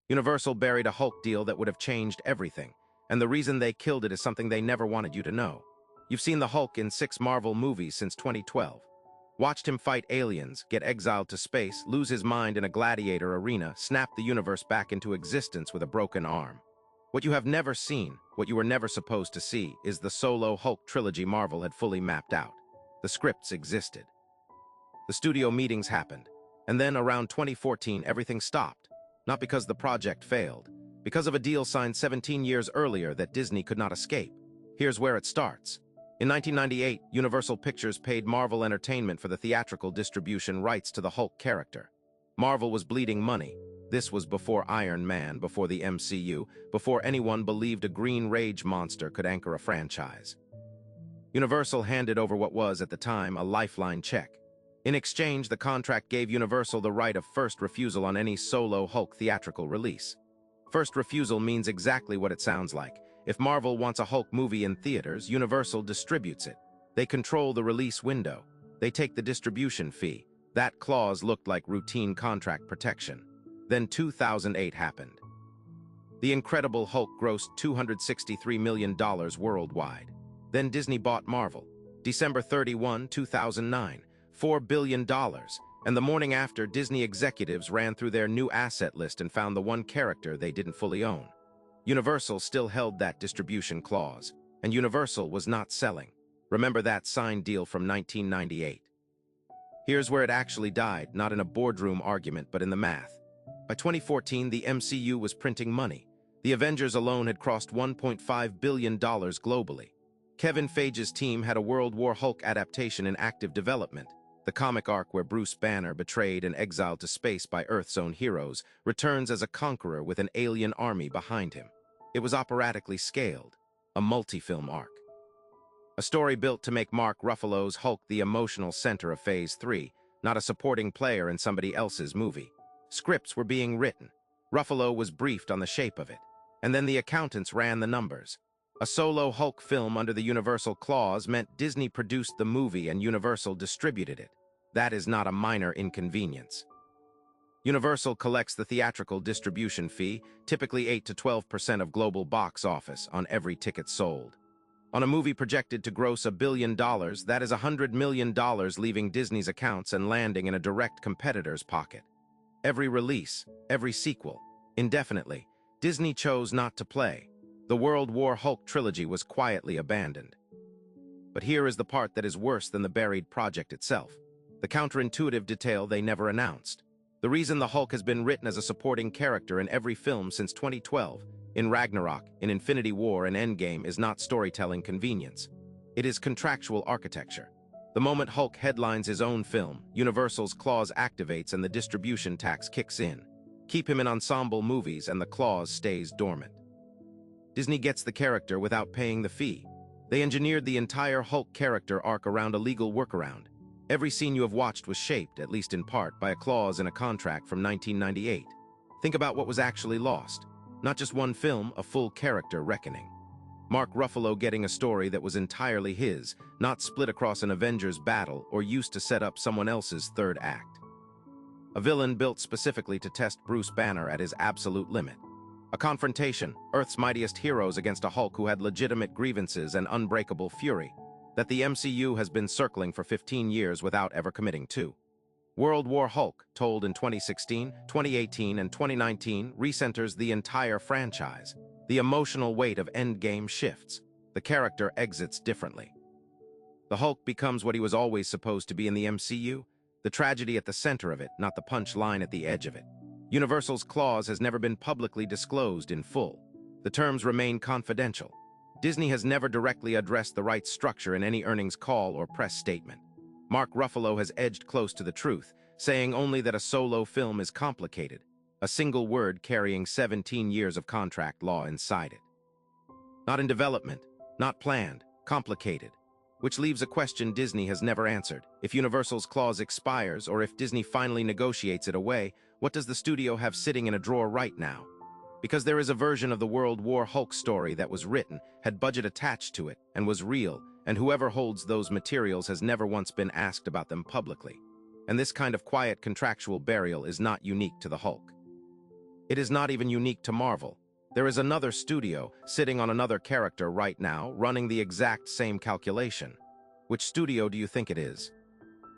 Universal buried a Hulk deal that would have changed everything, and the reason they killed it is something they never wanted you to know. You've seen the Hulk in 6 Marvel movies since 2012. Watched him fight aliens, get exiled to space, lose his mind in a gladiator arena, snap the universe back into existence with a broken arm. What you have never seen, what you were never supposed to see, is the solo Hulk trilogy Marvel had fully mapped out. The scripts existed. The studio meetings happened, and then around 2014 everything stopped. Not because the project failed, because of a deal signed 17 years earlier that Disney could not escape. Here's where it starts. In 1998, Universal Pictures paid Marvel Entertainment for the theatrical distribution rights to the Hulk character. Marvel was bleeding money. This was before Iron Man, before the MCU, before anyone believed a green rage monster could anchor a franchise. Universal handed over what was, at the time, a lifeline check. In exchange, the contract gave Universal the right of first refusal on any solo Hulk theatrical release. First refusal means exactly what it sounds like. If Marvel wants a Hulk movie in theaters, Universal distributes it. They control the release window. They take the distribution fee. That clause looked like routine contract protection. Then 2008 happened. The Incredible Hulk grossed $263 million worldwide. Then Disney bought Marvel. December 31, 2009. $4 billion. And the morning after, Disney executives ran through their new asset list and found the one character they didn't fully own. Universal still held that distribution clause, and Universal was not selling. Remember that signed deal from 1998. Here's where it actually died, not in a boardroom argument, but in the math. By 2014, the MCU was printing money. The Avengers alone had crossed $1.5 billion globally. Kevin Feige's team had a World War Hulk adaptation in active development. The comic arc where Bruce Banner, betrayed and exiled to space by Earth's own heroes, returns as a conqueror with an alien army behind him. It was operatically scaled, a multi-film arc. A story built to make Mark Ruffalo's Hulk the emotional center of Phase 3, not a supporting player in somebody else's movie. Scripts were being written. Ruffalo was briefed on the shape of it. And then the accountants ran the numbers. A solo Hulk film under the Universal clause meant Disney produced the movie and Universal distributed it. That is not a minor inconvenience. Universal collects the theatrical distribution fee, typically 8 to 12% of global box office, on every ticket sold. On a movie projected to gross $1 billion, that is $100 million leaving Disney's accounts and landing in a direct competitor's pocket. Every release, every sequel, indefinitely, Disney chose not to play. The World War Hulk trilogy was quietly abandoned. But here is the part that is worse than the buried project itself. The counterintuitive detail they never announced. The reason the Hulk has been written as a supporting character in every film since 2012, in Ragnarok, in Infinity War, and Endgame, is not storytelling convenience. It is contractual architecture. The moment Hulk headlines his own film, Universal's clause activates and the distribution tax kicks in. Keep him in ensemble movies and the clause stays dormant. Disney gets the character without paying the fee. They engineered the entire Hulk character arc around a legal workaround. Every scene you have watched was shaped, at least in part, by a clause in a contract from 1998. Think about what was actually lost. Not just one film, a full character reckoning. Mark Ruffalo getting a story that was entirely his, not split across an Avengers battle or used to set up someone else's third act. A villain built specifically to test Bruce Banner at his absolute limit. A confrontation, Earth's mightiest heroes against a Hulk who had legitimate grievances and unbreakable fury, that the MCU has been circling for 15 years without ever committing to. World War Hulk, told in 2016, 2018, and 2019, recenters the entire franchise. The emotional weight of Endgame shifts. The character exits differently. The Hulk becomes what he was always supposed to be in the MCU, the tragedy at the center of it, not the punch line at the edge of it. Universal's clause has never been publicly disclosed in full. The terms remain confidential. Disney has never directly addressed the rights structure in any earnings call or press statement. Mark Ruffalo has edged close to the truth, saying only that a solo film is complicated, a single word carrying 17 years of contract law inside it. Not in development, not planned, complicated. Which leaves a question Disney has never answered. If Universal's clause expires, or if Disney finally negotiates it away, what does the studio have sitting in a drawer right now? Because there is a version of the World War Hulk story that was written, had budget attached to it, and was real, and whoever holds those materials has never once been asked about them publicly. And this kind of quiet contractual burial is not unique to the Hulk. It is not even unique to Marvel. There is another studio sitting on another character right now, running the exact same calculation. Which studio do you think it is?